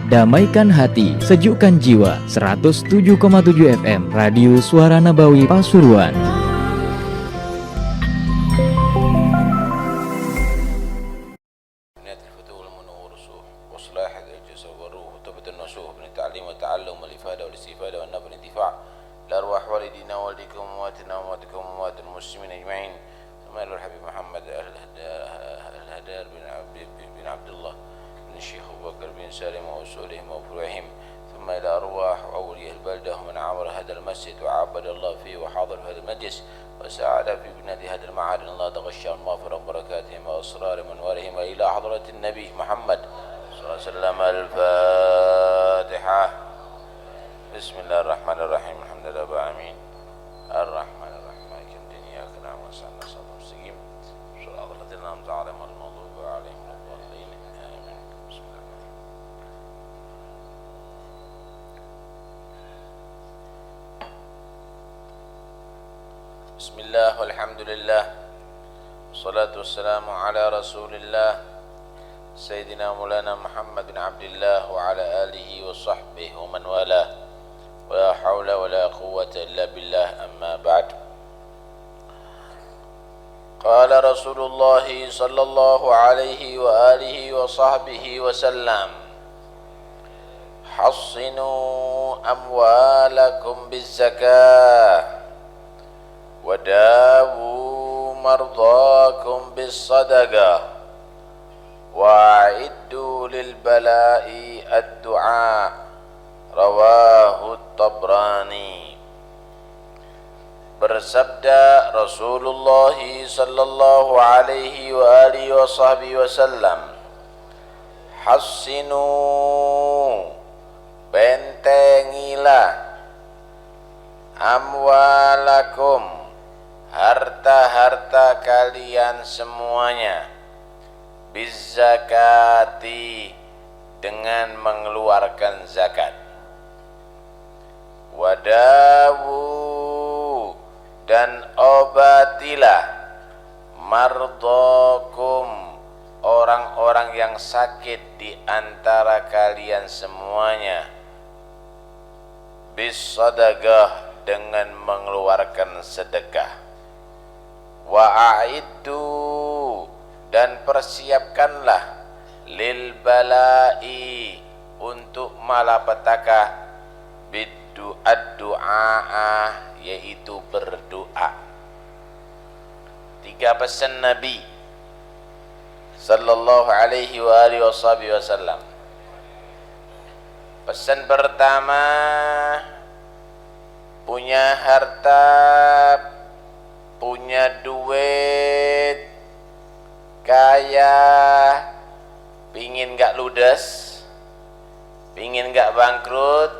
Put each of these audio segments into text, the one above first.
Damaikan hati, sejukkan jiwa. 107,7 FM Radio Suara Nabawi Pasuruan. Bismillah, walhamdulillah, wassalatu wassalamu ala rasulillah Sayyidina Maulana Muhammad bin Abdullah wa ala alihi wa sahbihi wa man wala wa la hawla wa la quwwata illa billah, amma ba'd. Qala Rasulullah sallallahu alaihi wa alihi wa sahbihi wa sallam, hassinu amwalakum bizzakah وداووا مرضاكم بالصدقة وأعدوا للبلاء الدعاء رواه الطبراني. Bersabda Rasulullah sallallahu alaihi wa alihi wa sahbihi wasallam, hassinu, bentengilah, amwalakum, harta-harta kalian semuanya, bizzakati, dengan mengeluarkan zakat, wadawu, dan obatilah, mardokum, orang-orang yang sakit di antara kalian semuanya, bisadaqah, dengan mengeluarkan sedekah, wa'iddu, dan persiapkanlah, lil balai, untuk malapetaka, biddu'a, yaitu berdoa. 3 pesan Nabi sallallahu alaihi wa alihi wasallam. Pesan pertama, punya harta, punya duit, kaya, pingin gak ludes, pingin gak bangkrut,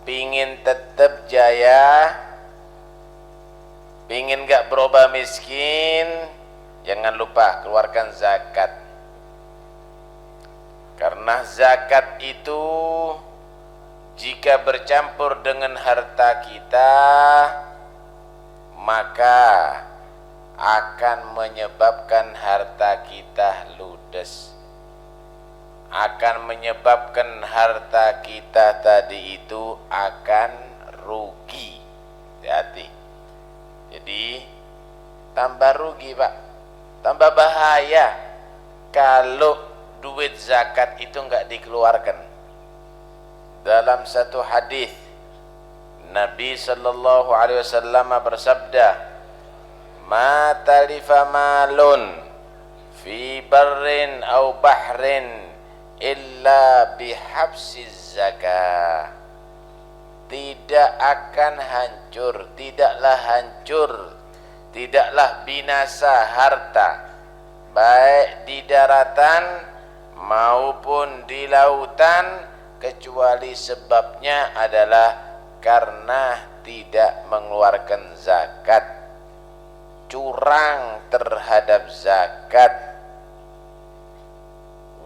pingin tetap jaya, pingin gak berubah miskin, jangan lupa keluarkan zakat. Karena zakat itu jika bercampur dengan harta kita, maka akan menyebabkan harta kita ludes, akan menyebabkan harta kita tadi itu akan rugi. Hati-hati. Jadi tambah rugi, Pak, tambah bahaya kalau duit zakat itu enggak dikeluarkan. Dalam satu hadis Nabi sallallahu alaihi wasallam bersabda, "Ma talifa malun fi barrin aw bahrin illa bihabsiz zakah." Tidak akan hancur, tidaklah binasa harta, baik di daratan maupun di lautan, kecuali sebabnya adalah karena tidak mengeluarkan zakat, curang terhadap zakat,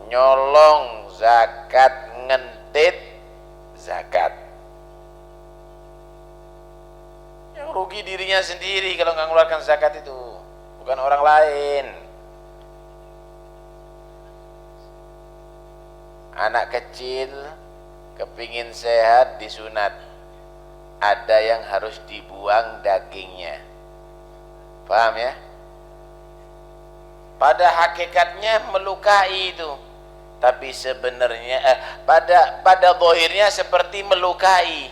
nyolong zakat, ngentit zakat. Yang rugi dirinya sendiri kalau nggak mengeluarkan zakat itu. bukan orang lain. Anak kecil kepingin sehat disunat, ada yang harus dibuang dagingnya. Paham ya? Pada hakikatnya melukai itu, tapi sebenarnya pada zahirnya seperti melukai,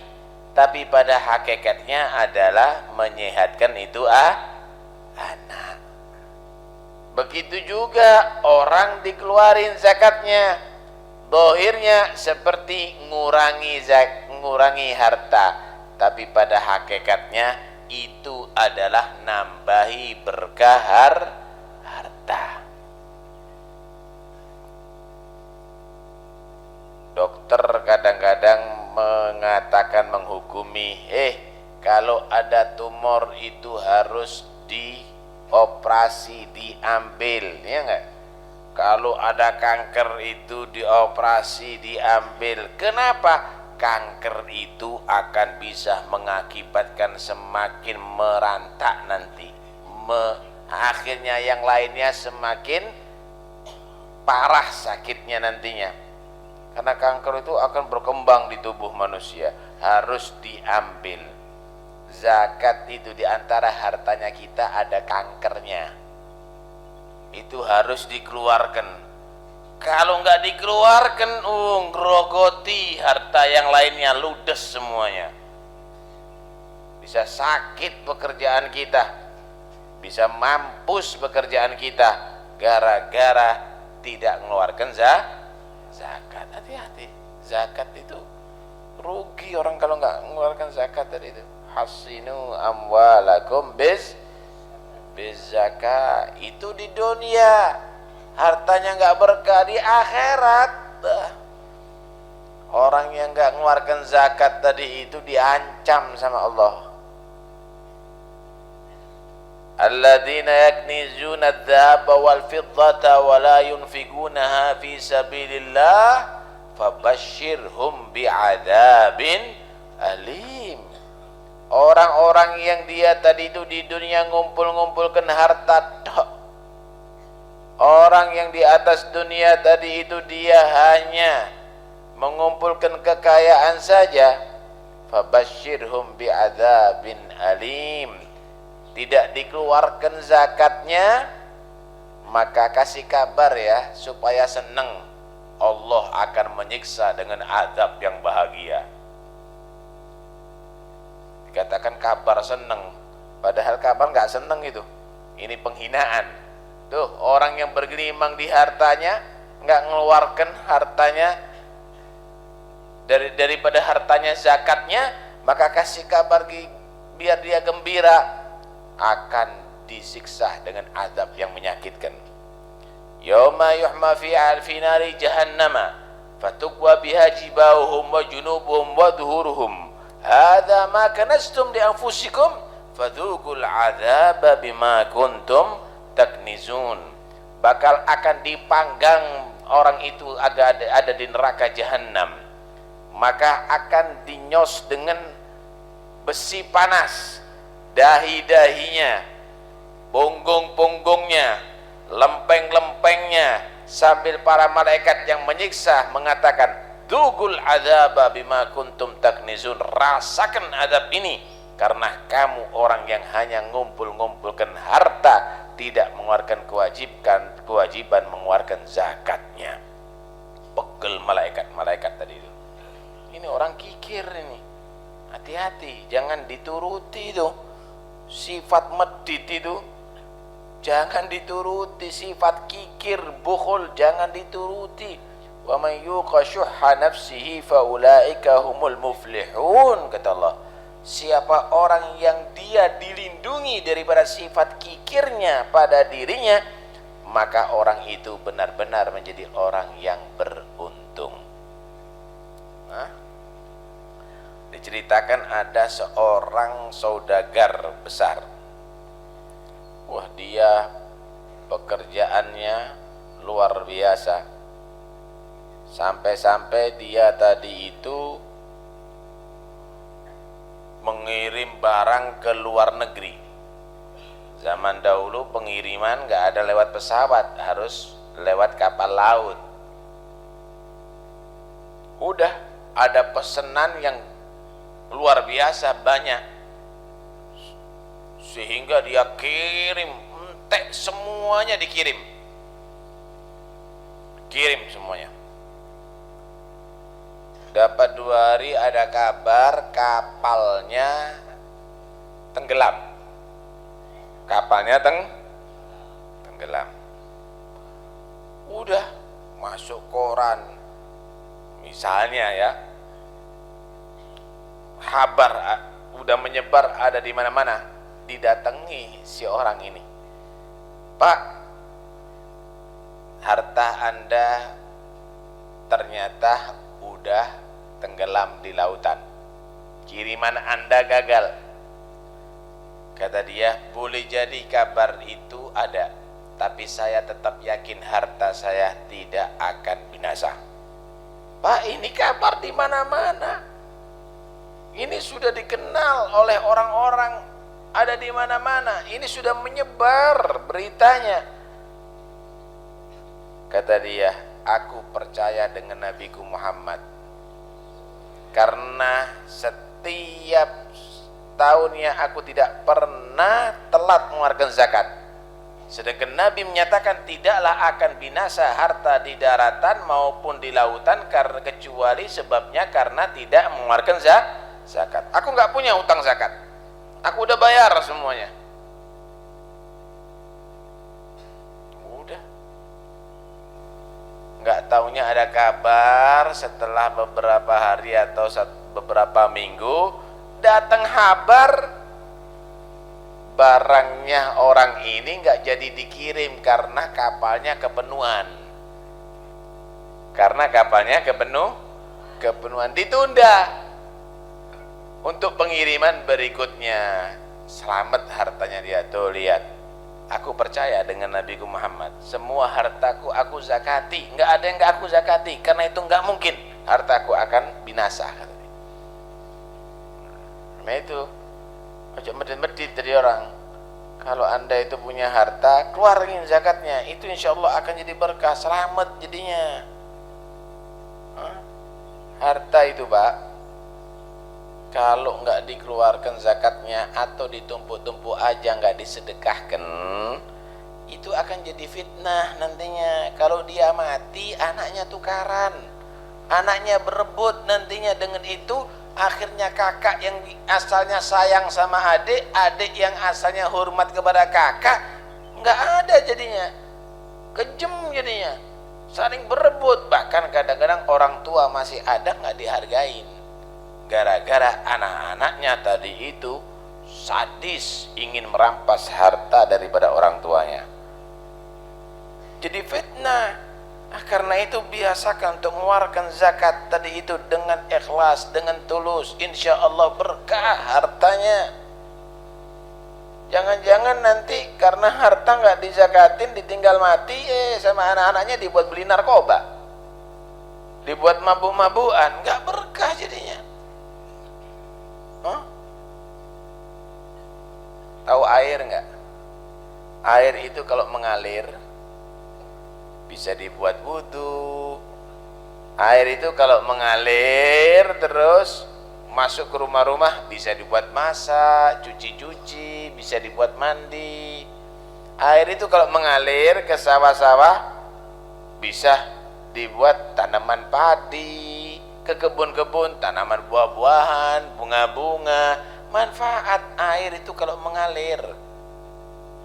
tapi pada hakikatnya adalah menyehatkan itu anak. Begitu juga orang dikeluarin zakatnya, zahirnya seperti ngurangi harta, tapi pada hakikatnya itu adalah nambahi berkah harta. Dokter kadang-kadang mengatakan, menghukumi, kalau ada tumor itu harus dioperasi, diambil, ya enggak? Kalau ada kanker itu dioperasi, diambil. Kenapa? Kanker itu akan bisa mengakibatkan semakin merantak nanti. Akhirnya yang lainnya semakin parah sakitnya nantinya. Karena kanker itu akan berkembang di tubuh manusia, harus diambil. Zakat itu diantara hartanya kita ada kankernya, itu harus dikeluarkan. Kalau nggak dikeluarkan, grogoti harta yang lainnya, ludes semuanya. Bisa sakit pekerjaan kita, bisa mampus pekerjaan kita gara-gara tidak mengeluarkan zakat. Hati-hati, zakat itu rugi orang kalau nggak mengeluarkan zakat dari itu. Hasinu amwalakum biz zakat. Itu di dunia, hartanya nggak berkah. Di akhirat orang yang nggak mengeluarkan zakat tadi itu diancam sama Allah. Alladzina yaknizuna adh-dhahaba wal fiddata wa la yunfigunaha fi sabilillah fabashshirhum bi'adzabin alim. Orang-orang yang dia tadi itu di dunia ngumpul-ngumpulkan harta tok. Orang yang di atas dunia tadi itu dia hanya mengumpulkan kekayaan saja. Fabashshirhum bi'adzabin alim. Tidak dikeluarkan zakatnya, maka kasih kabar ya, supaya senang. Allah akan menyiksa dengan azab yang bahagia. Dikatakan kabar senang, padahal kabar nggak senang itu. Ini penghinaan. Tuh, orang yang bergelimang di hartanya, nggak mengeluarkan hartanya daripada hartanya zakatnya, maka kasih kabar biar dia gembira, akan disiksa dengan azab yang menyakitkan. Yauma yuhma fi nari jahannama fatukwa biha jibauhum wa junubuhum wa dhuhuruhum hadza ma kanastum li anfusikum fadzuqul adzaba bima kuntum taknizun. Bakal akan dipanggang orang itu ada di neraka jahanam, maka akan dinyos dengan besi panas dahi-dahinya, punggung-punggungnya, lempeng-lempengnya, sambil para malaikat yang menyiksa mengatakan, "Dzugul adzaba bima kuntum taknizun." Rasakan azab ini karena kamu orang yang hanya ngumpul-ngumpulkan harta, tidak mengeluarkan kewajiban mengeluarkan zakatnya. Pegel malaikat tadi itu. Ini orang kikir ini. Hati-hati, jangan dituruti itu. Sifat medit itu jangan dituruti, sifat kikir, bukhul jangan dituruti. Wa may yuqa syuhha nafsihi fa ulaika humul muflihun, kata Allah. Siapa orang yang dia dilindungi daripada sifat kikirnya pada dirinya, maka orang itu benar-benar menjadi orang yang beruntung. Diceritakan ada seorang saudagar besar. Wah, dia pekerjaannya luar biasa. Sampai-sampai dia tadi itu mengirim barang ke luar negeri. Zaman dahulu pengiriman nggak ada lewat pesawat, harus lewat kapal laut. Udah ada pesanan yang luar biasa banyak, sehingga dia kirim entek, semuanya dikirim, semuanya. Dapat 2 hari ada kabar kapalnya tenggelam. Tenggelam. Udah masuk koran, misalnya ya, kabar udah menyebar, ada di mana-mana. Didatangi si orang ini, Pak, harta Anda ternyata udah tenggelam di lautan, kiriman Anda gagal. Kata dia, boleh jadi kabar itu ada, tapi saya tetap yakin harta saya tidak akan binasa. Pak, ini kabar di mana-mana, ini sudah dikenal oleh orang-orang, ada di mana-mana, ini sudah menyebar beritanya. Kata dia, aku percaya dengan Nabiku Muhammad, karena setiap tahunnya aku tidak pernah telat mengeluarkan zakat, sedangkan Nabi menyatakan tidaklah akan binasa harta di daratan maupun di lautan karena kecuali sebabnya karena tidak mengeluarkan zakat. Aku nggak punya utang zakat, aku udah bayar semuanya. Udah, nggak taunya ada kabar setelah beberapa hari atau beberapa minggu datang kabar barangnya orang ini nggak jadi dikirim karena kapalnya kepenuhan. Kepenuhan ditunda untuk pengiriman berikutnya. Selamat hartanya dia. Tuh lihat, aku percaya dengan Nabiku Muhammad, semua hartaku aku zakati, nggak ada yang nggak aku zakati, karena itu nggak mungkin hartaku akan binasa. Nah itu, ojo medit-medit dari orang. Kalau Anda itu punya harta, keluarin zakatnya, itu insya Allah akan jadi berkah, selamat jadinya. Harta itu Pak, kalau nggak dikeluarkan zakatnya atau ditumpuk-tumpuk aja nggak disedekahkan, itu akan jadi fitnah nantinya. Kalau dia mati, anaknya tukaran, anaknya berebut nantinya. Dengan itu akhirnya kakak yang asalnya sayang sama adik, adik yang asalnya hormat kepada kakak, nggak ada jadinya, kejem jadinya, saling berebut. Bahkan kadang-kadang orang tua masih ada nggak dihargain, gara-gara anak-anaknya tadi itu sadis, ingin merampas harta daripada orang tuanya. Jadi fitnah. Karena itu biasakan untuk mengeluarkan zakat tadi itu dengan ikhlas, dengan tulus, insya Allah berkah hartanya. Jangan-jangan nanti karena harta nggak dizakatin, ditinggal mati, sama anak-anaknya dibuat beli narkoba, dibuat mabuk-mabukan, nggak berkah jadinya. Tahu air nggak? Air itu kalau mengalir bisa dibuat wudhu. Air itu kalau mengalir terus masuk ke rumah-rumah bisa dibuat masak, cuci-cuci, bisa dibuat mandi. Air itu kalau mengalir ke sawah-sawah bisa dibuat tanaman padi, ke kebun-kebun tanaman buah-buahan, bunga-bunga. Manfaat air itu kalau mengalir.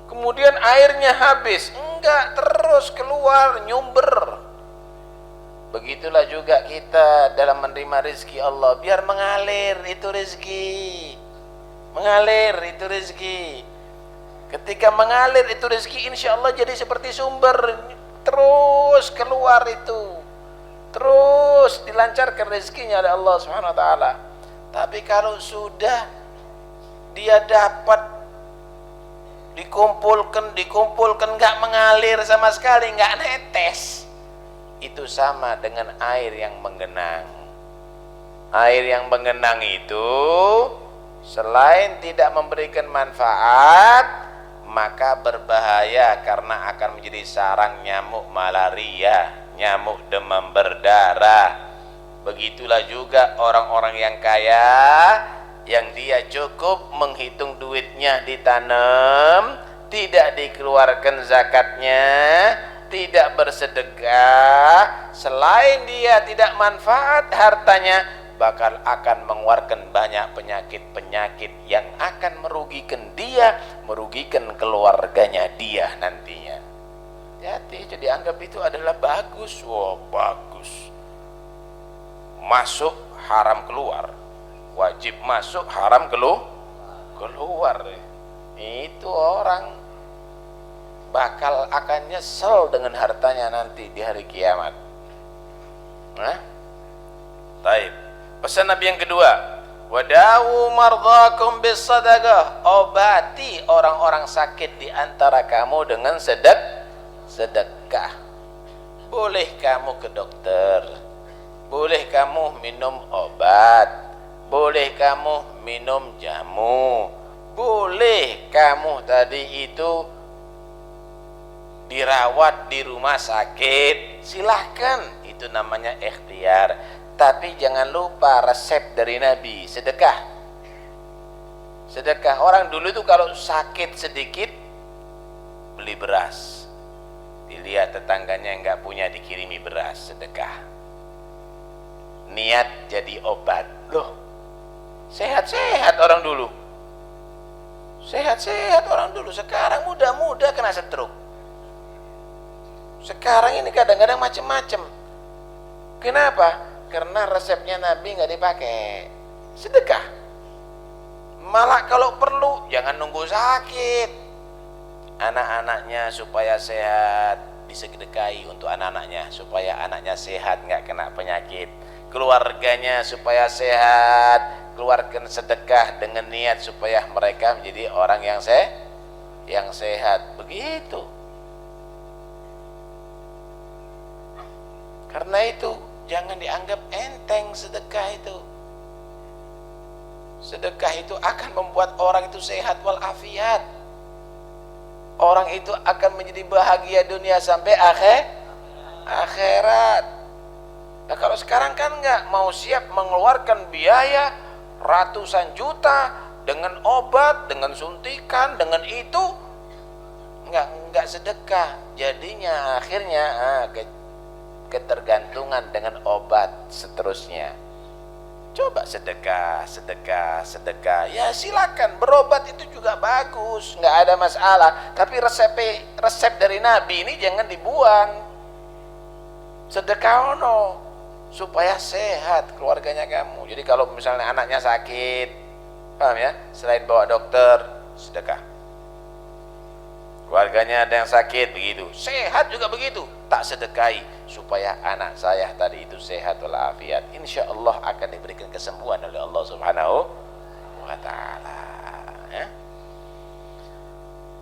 Kemudian airnya habis, enggak, terus keluar, nyumber. Begitulah juga kita dalam menerima rezeki Allah, biar mengalir itu rezeki, mengalir itu rezeki. Ketika mengalir itu rezeki, insya Allah jadi seperti sumber, terus keluar itu, terus dilancarkan rezekinya oleh Allah Subhanahu Wa Taala. Tapi kalau sudah dia dapat dikumpulkan nggak mengalir sama sekali, nggak netes, itu sama dengan air yang menggenang. Air yang menggenang itu selain tidak memberikan manfaat, maka berbahaya karena akan menjadi sarang nyamuk malaria, nyamuk demam berdarah. Begitulah juga orang-orang yang kaya, yang dia cukup menghitung duitnya ditanam, tidak dikeluarkan zakatnya, tidak bersedekah, selain dia tidak manfaat hartanya, bakal akan mengeluarkan banyak penyakit-penyakit yang akan merugikan dia, merugikan keluarganya dia nantinya. Jadi dianggap itu adalah bagus. Wah, bagus. Masuk haram keluar, wajib masuk haram keluar. Itu orang bakal akan nyesel dengan hartanya nanti di hari kiamat. Nah, taib. Pesan Nabi yang kedua, wadawu mardhakum bisadaqah, obati orang-orang sakit di antara kamu dengan sedekah. Boleh kamu ke dokter, boleh kamu minum obat, boleh kamu minum jamu, boleh kamu tadi itu dirawat di rumah sakit, silahkan, itu namanya ikhtiar. Tapi jangan lupa resep dari Nabi, sedekah. Sedekah. Orang dulu itu kalau sakit sedikit beli beras, dilihat tetangganya yang nggak punya dikirimi beras, sedekah. Niat jadi obat. Loh, sehat-sehat orang dulu, sehat-sehat orang dulu. Sekarang muda-muda kena stroke. Sekarang ini kadang-kadang macam-macam. Kenapa? Karena resepnya Nabi nggak dipakai. Sedekah. Malah kalau perlu jangan nunggu sakit. Anak-anaknya supaya sehat, disedekahi untuk anak-anaknya supaya anaknya sehat, nggak kena penyakit. Keluarganya supaya sehat, keluarkan sedekah dengan niat supaya mereka menjadi orang yang sehat. Begitu. Karena itu jangan dianggap enteng sedekah itu. Sedekah itu akan membuat orang itu sehat walafiat. Orang itu akan menjadi bahagia dunia sampai akhirat. Nah, kalau sekarang kan enggak, mau siap mengeluarkan biaya ratusan juta dengan obat, dengan suntikan, dengan itu enggak sedekah. Jadinya akhirnya ketergantungan dengan obat seterusnya. Coba sedekah. Ya silakan, berobat itu juga bagus, nggak ada masalah. Tapi resep dari Nabi ini jangan dibuang. Sedekah supaya sehat keluarganya kamu. Jadi kalau misalnya anaknya sakit, paham ya? Selain bawa dokter, sedekah. Keluarganya ada yang sakit begitu, sehat juga begitu, tak sedekahi supaya anak saya tadi itu sehat walafiat. Insya Allah akan diberikan kesembuhan oleh Allah Subhanahu wa Ta'ala. Ya?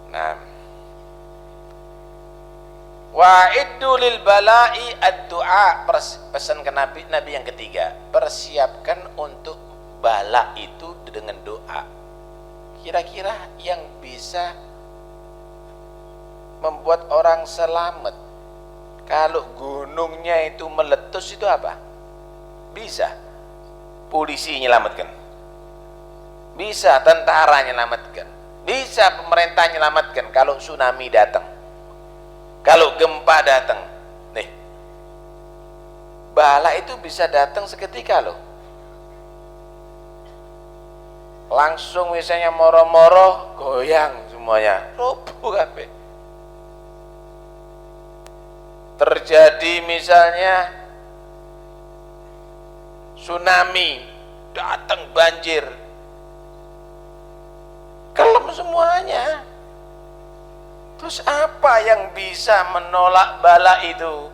Nah, wa'iddu lil bala'i ad-du'a, pesan ke Nabi yang ketiga, persiapkan untuk bala itu dengan doa. Kira-kira yang bisa membuat orang selamat kalau gunungnya itu meletus itu apa? Bisa polisi nyelamatkan, bisa tentara nyelamatkan, bisa pemerintah nyelamatkan kalau tsunami datang, kalau gempa datang. Nih, bala itu bisa datang seketika loh. Langsung misalnya moro-moro goyang semuanya, roboh kabeh. Terjadi misalnya tsunami, datang banjir, kelem semuanya. Terus apa yang bisa menolak bala itu?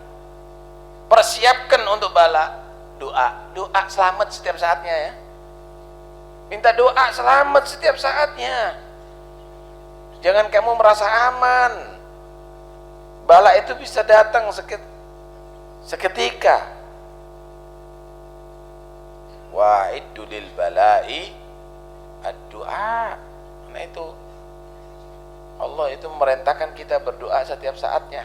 Persiapkan untuk bala, doa selamat setiap saatnya ya. Minta doa selamat setiap saatnya. Jangan kamu merasa aman. Bala itu bisa datang seketika. Wa'iddu lil bala'i ad-du'a. Nah itu Allah itu memerintahkan kita berdoa setiap saatnya.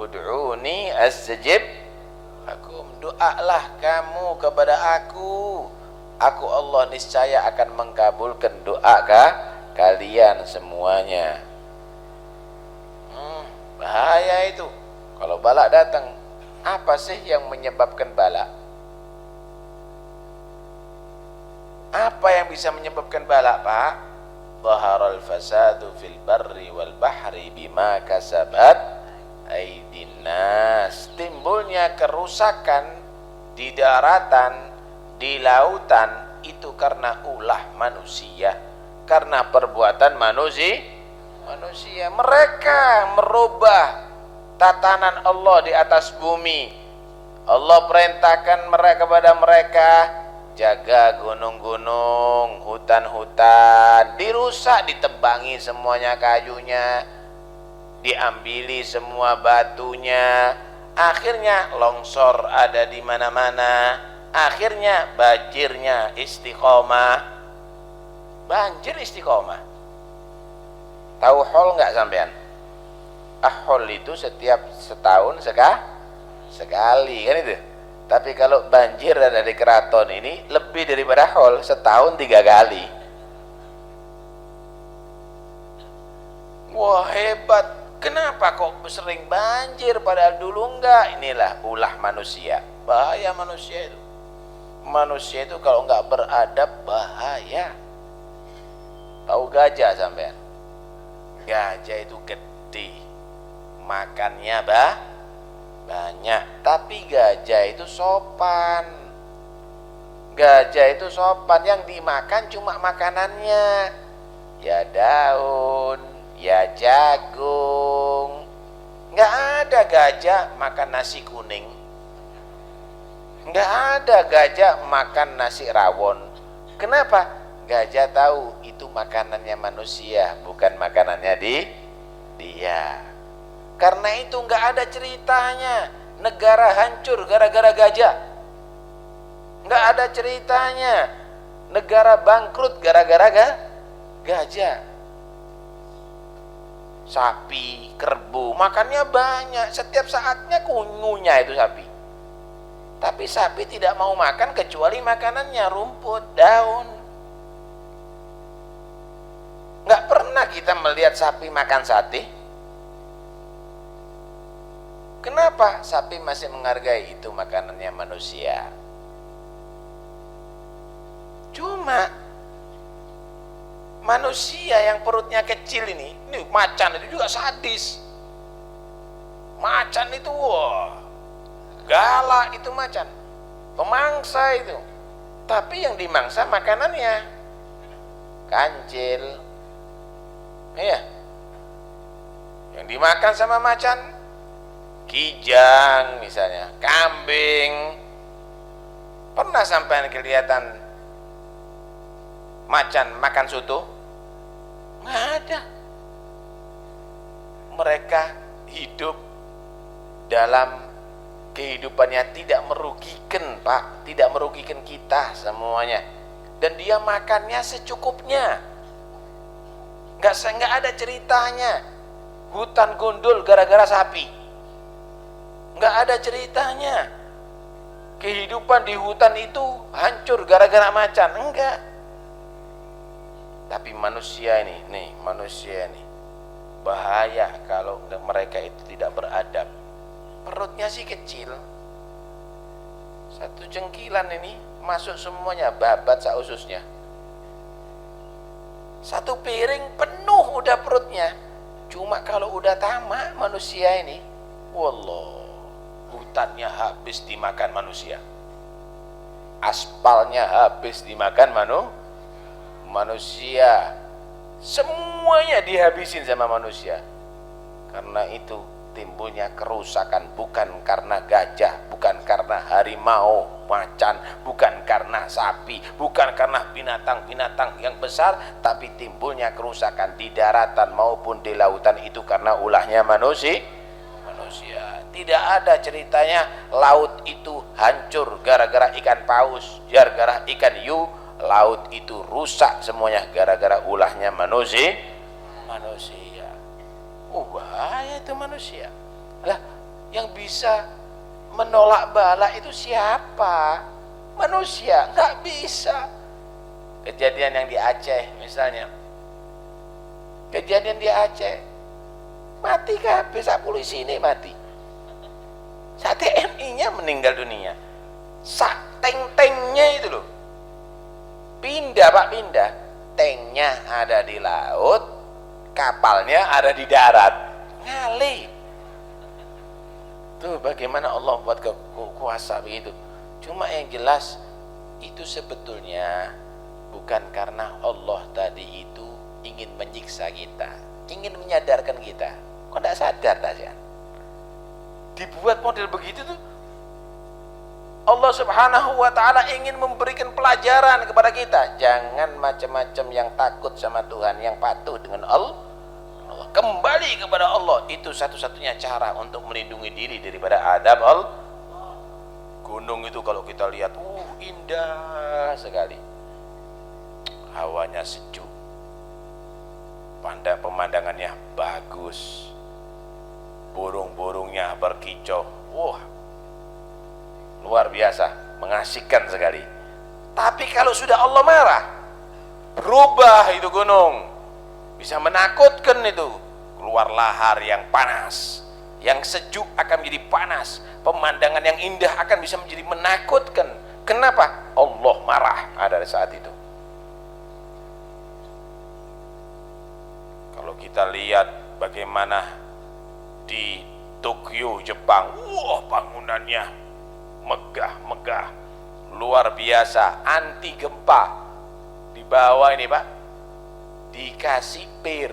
Ud'uni astajib lakum, doalah kamu kepada aku Allah niscaya akan mengabulkan doa kalian semuanya. Bahaya itu kalau bala datang. Apa sih yang menyebabkan bala? Apa yang bisa menyebabkan bala, Pak? Dhaharal fasadu fil barri wal bahri bima kasabat aydin nas. Timbulnya kerusakan di daratan, di lautan itu karena ulah manusia, karena perbuatan manusia. Mereka merubah tatanan Allah di atas bumi. Allah perintahkan mereka kepada mereka, jaga gunung-gunung, hutan-hutan, dirusak, ditebangi semuanya kayunya, diambili semua batunya, akhirnya longsor ada di mana-mana, akhirnya banjirnya istiqomah. Banjir istiqomah. Tahu hol nggak sampean? Ahol itu setiap setahun sekali kan itu. Tapi kalau banjir ada di keraton ini lebih daripada hol, setahun 3 kali. Wah hebat. Kenapa kok sering banjir padahal dulu enggak? Inilah ulah manusia. Bahaya manusia itu. Manusia itu kalau enggak beradab bahaya. Tahu gajah sampean? Gajah itu gede. Makannya banyak, tapi gajah itu sopan. Gajah itu sopan, yang dimakan cuma makanannya. Ya daun, ya jagung. Nggak ada gajah makan nasi kuning. Nggak ada gajah makan nasi rawon. Kenapa? Gajah tahu itu makanannya manusia, bukan makanannya dia. Karena itu nggak ada ceritanya negara hancur gara-gara gajah. Nggak ada ceritanya negara bangkrut gara-gara gajah. Sapi, kerbau, makannya banyak, setiap saatnya ngunyah itu sapi. Tapi sapi tidak mau makan kecuali makanannya rumput, daun. Nggak pernah kita melihat sapi makan sate. Kenapa? Sapi masih menghargai itu makanannya manusia. Cuma manusia yang perutnya kecil ini macan itu juga sadis. Macan itu wah, galak itu macan. Pemangsa itu. Tapi yang dimangsa makanannya kancil. Iya. Yang dimakan sama macan kijang misalnya, kambing. Pernah sampai kelihatan macan makan soto? Nggak ada. Mereka hidup dalam kehidupannya tidak merugikan, Pak, tidak merugikan kita semuanya. Dan dia makannya secukupnya. Nggak ada ceritanya hutan gundul gara-gara sapi. Nggak ada ceritanya kehidupan di hutan itu hancur gara-gara macan. Enggak. Tapi manusia ini bahaya kalau mereka itu tidak beradab. Perutnya sih kecil, 1 jengkilan ini masuk semuanya, babat saususnya. 1 piring penuh udah perutnya. Cuma kalau udah tamak manusia ini, wallah, hutannya habis dimakan manusia, aspalnya habis dimakan manusia, semuanya dihabisin sama manusia. Karena itu timbulnya kerusakan, bukan karena gajah, bukan karena harimau, macan, bukan karena sapi, bukan karena binatang-binatang yang besar, tapi timbulnya kerusakan di daratan maupun di lautan itu karena ulahnya manusia. Tidak ada ceritanya laut itu hancur gara-gara ikan paus, gara-gara ikan hiu. Laut itu rusak semuanya gara-gara ulahnya manusia. manusia. Bahaya itu manusia. Lah, yang bisa menolak bala itu siapa? Manusia, nggak bisa. Kejadian yang di Aceh misalnya, kejadian di Aceh, mati kabeh sak polisi ini mati, sak TNI-nya meninggal dunia, sak tank-tanknya itu loh pindah Pak, pindah, tanknya ada di laut, kapalnya ada di darat, ngalih. Tuh bagaimana Allah buat kuasa begitu. Cuma yang jelas itu sebetulnya bukan karena Allah tadi itu ingin menyiksa kita, ingin menyadarkan kita. Kok tidak sadar tak? Dibuat model begitu tuh Allah Subhanahu wa ta'ala ingin memberikan pelajaran kepada kita. Jangan macam-macam yang takut sama Tuhan, yang patuh dengan Allah. Kembali kepada Allah, itu satu-satunya cara untuk melindungi diri daripada adab Allah. Gunung itu kalau kita lihat, indah sekali, hawanya sejuk, pemandangannya bagus, burung-burungnya berkicau, luar biasa, mengasihkan sekali. Tapi kalau sudah Allah marah, berubah itu gunung, bisa menakutkan itu. Keluar lahar yang panas, yang sejuk akan menjadi panas, pemandangan yang indah akan bisa menjadi menakutkan. Kenapa? Allah marah ada saat itu. Kalau kita lihat bagaimana di Tokyo, Jepang, bangunannya megah-megah, luar biasa, anti gempa. Di bawah ini Pak dikasih pir.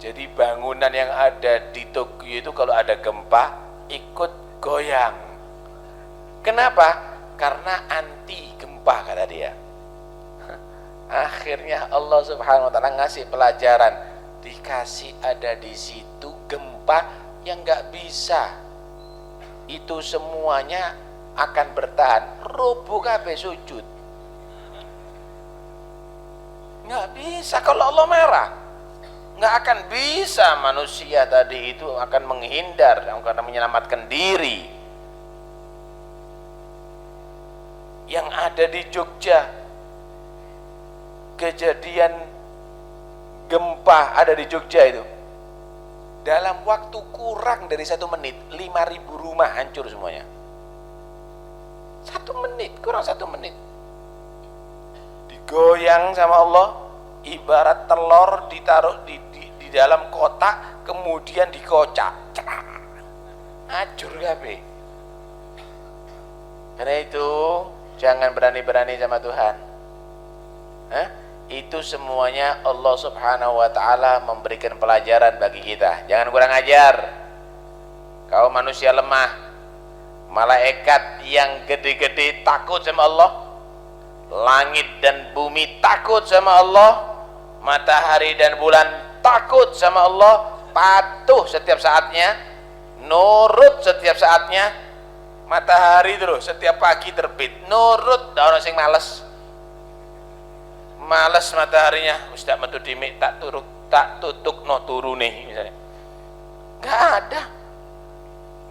Jadi bangunan yang ada di Tokyo itu kalau ada gempa ikut goyang. Kenapa? Karena anti gempa kata dia. Akhirnya Allah Subhanahu wa ta'ala ngasih pelajaran, dikasih ada di situ gempa yang nggak bisa. Itu semuanya akan bertahan, rubuh kabeh sujud. Nggak bisa kalau Allah marah. Nggak akan bisa manusia tadi itu akan menghindar, akan menyelamatkan diri. Yang ada di Jogja, kejadian gempa ada di Jogja itu, dalam waktu kurang dari 1 menit 5.000 rumah hancur semuanya. 1 menit, kurang 1 menit digoyang sama Allah, ibarat telur ditaruh di dalam kotak kemudian dikocak, hancur kabeh. Karena itu jangan berani-berani sama Tuhan. Itu semuanya Allah Subhanahu wa ta'ala memberikan pelajaran bagi kita. Jangan kurang ajar. Kau manusia lemah, malaikat yang gede-gede takut sama Allah, langit dan bumi takut sama Allah, matahari dan bulan takut sama Allah, patuh setiap saatnya, nurut setiap saatnya. Matahari terus setiap pagi terbit, nurut. Dah orang sing males mataharinya, ustaz metu dimik tak tutuk no turu nih misalnya, nggak ada.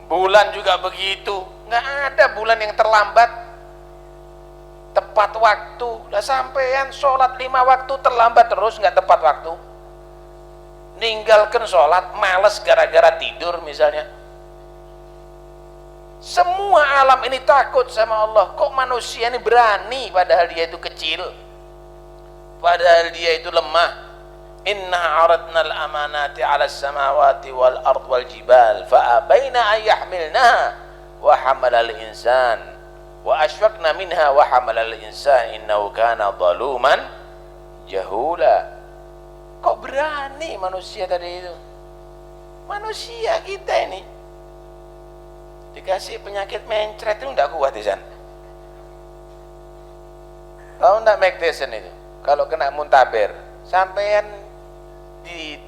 Bulan juga begitu, nggak ada bulan yang terlambat, tepat waktu. Lah sampean sholat 5 waktu terlambat terus, nggak tepat waktu, ninggalkan sholat males gara-gara tidur misalnya. Semua alam ini takut sama Allah. Kok manusia ini berani padahal dia itu kecil, padahal dia itu lemah. Inna aradna al-amanati ala samawati wal ard wal jibal fa abaina an yahmilnaha wa hamala al-insan wa ashfaqna minha wa hamala al-insan innahu kana zaluman jahula. Kok berani manusia tadi itu? Manusia kita ini dikasih penyakit mencret itu enggak kuat di sana. Tahu enggak Mike Tyson itu? Kalau kena muntaber, sampean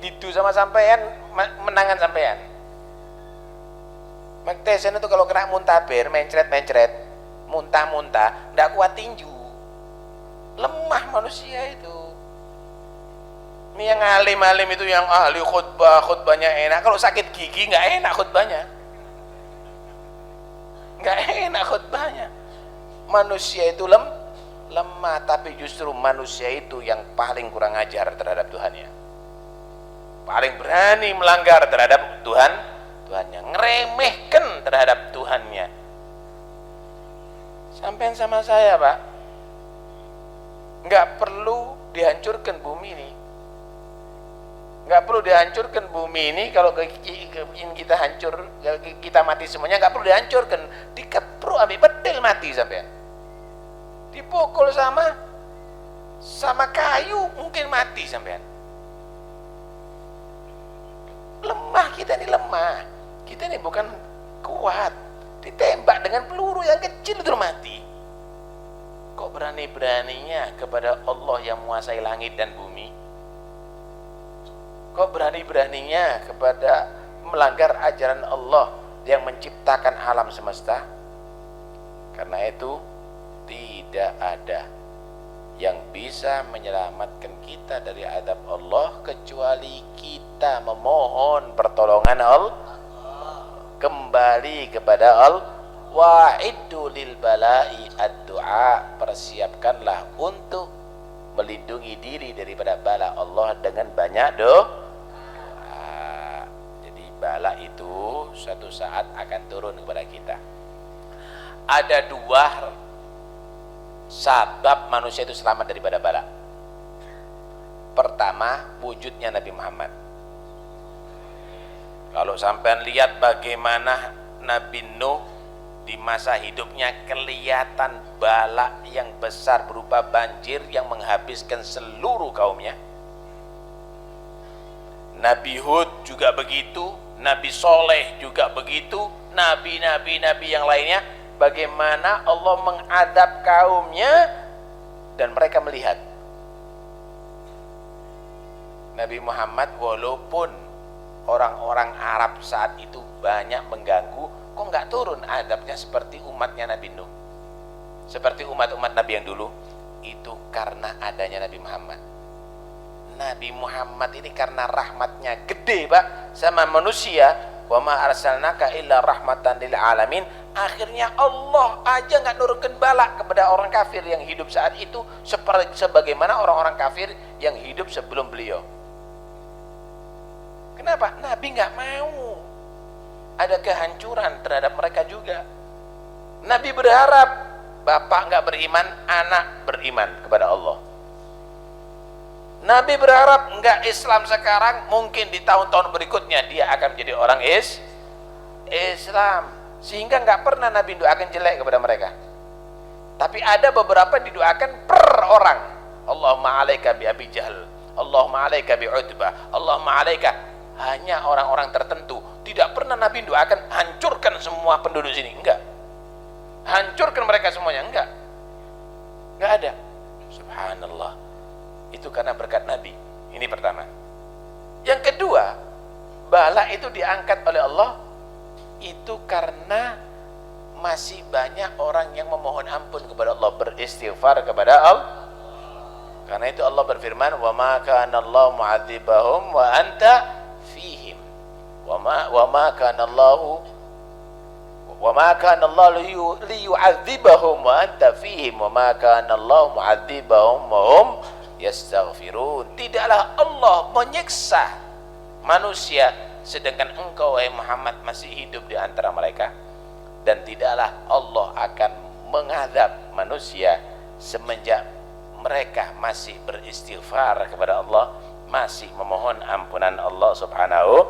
didu sama sampean, menangan sampean. Mike Tyson itu kalau kena muntaber, mencret, muntah-muntah, enggak kuat tinju. Lemah manusia itu. Yang alim-alim itu yang ahli khutbah, khutbahnya enak. Kalau sakit gigi nggak enak khutbahnya. Nggak enak khutbahnya. Manusia itu lemah, tapi justru manusia itu yang paling kurang ajar terhadap Tuhannya. Paling berani melanggar terhadap Tuhannya, ngeremehkan terhadap Tuhannya. Sampean sama saya, Pak, nggak perlu dihancurkan bumi ini. Nggak perlu dihancurkan bumi ini. Kalau kita hancur, kita mati semuanya, nggak perlu dihancurkan. Dikepruk ambil pedel mati sampean. Dipukul sama kayu mungkin mati sampean. Lemah kita ini, lemah. Kita ini bukan kuat. Ditembak dengan peluru yang kecil itu mati. Kok berani-beraninya kepada Allah yang menguasai langit dan bumi? Kok berani-beraninya kepada melanggar ajaran Allah yang menciptakan alam semesta? Karena itu tidak ada yang bisa menyelamatkan kita dari adab Allah kecuali kita memohon pertolongan Allah, kembali kepada Allah. Wa'iddu lil bala'i ad-du'a, persiapkanlah untuk melindungi diri daripada bala Allah dengan banyak doa. Jadi bala itu suatu saat akan turun kepada kita. Ada dua sabab manusia itu selamat daripada bala. Pertama, wujudnya Nabi Muhammad. Kalau sampean lihat bagaimana Nabi Nuh di masa hidupnya, kelihatan bala yang besar berupa banjir yang menghabiskan seluruh kaumnya. Nabi Hud juga begitu, Nabi Soleh juga begitu, nabi-nabi yang lainnya, bagaimana Allah mengadab kaumnya dan mereka melihat. Nabi Muhammad walaupun orang-orang Arab saat itu banyak mengganggu, kok nggak turun adabnya seperti umatnya Nabi Nuh, seperti umat-umat Nabi yang dulu? Itu karena adanya Nabi Muhammad. Nabi Muhammad ini karena rahmatnya gede, Pak, sama manusia. Wa ma arsalnaka illa rahmatan lil alamin. Akhirnya Allah aja nggak nurunkan bala kepada orang kafir yang hidup saat itu sebagaimana orang-orang kafir yang hidup sebelum beliau. Kenapa? Nabi nggak mau ada kehancuran terhadap mereka juga. Nabi berharap bapak nggak beriman, anak beriman kepada Allah. Nabi berharap nggak Islam sekarang, mungkin di tahun-tahun berikutnya dia akan menjadi orang Islam. Sehingga nggak pernah Nabi doakan jelek kepada mereka. Tapi ada beberapa didoakan per orang. Allahumma alaika bi Abi Jahal, Allahumma alaika bi Utbah, Allahumma alaika. Hanya orang-orang tertentu. Tidak pernah Nabi doakan hancurkan semua penduduk sini, enggak. Hancurkan mereka semuanya, enggak. Enggak ada. Subhanallah. Itu karena berkat Nabi. Ini pertama. Yang kedua, bala itu diangkat oleh Allah itu karena masih banyak orang yang memohon ampun kepada Allah, beristighfar kepada Allah. Karena itu Allah berfirman, "Wa ma kana Allah mu'adzibahum wa anta fihim." Wa ma kana Allah liyu'adzibahum wa anta fihim wa ma kana Allah mu'adzibahum wa hum yastaghfirun. Tidaklah Allah menyiksa manusia sedangkan engkau wahai Muhammad masih hidup di antara mereka, dan tidaklah Allah akan mengadab manusia semenjak mereka masih beristighfar kepada Allah, masih memohon ampunan Allah Subhanahu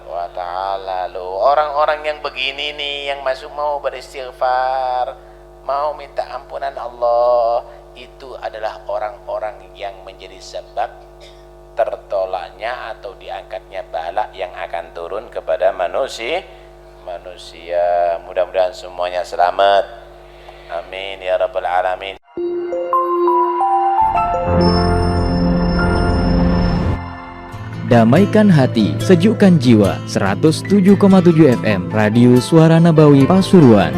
wa ta'ala. Orang-orang yang begini nih, yang masuk mau beristighfar, mau minta ampunan Allah, itu adalah orang-orang yang menjadi sebab tertolaknya atau diangkatnya bala yang akan turun kepada manusia. Mudah-mudahan semuanya selamat. Amin ya rabbal alamin. Damaikan hati, sejukkan jiwa. 107,7 FM Radio Suara Nabawi Pasuruan.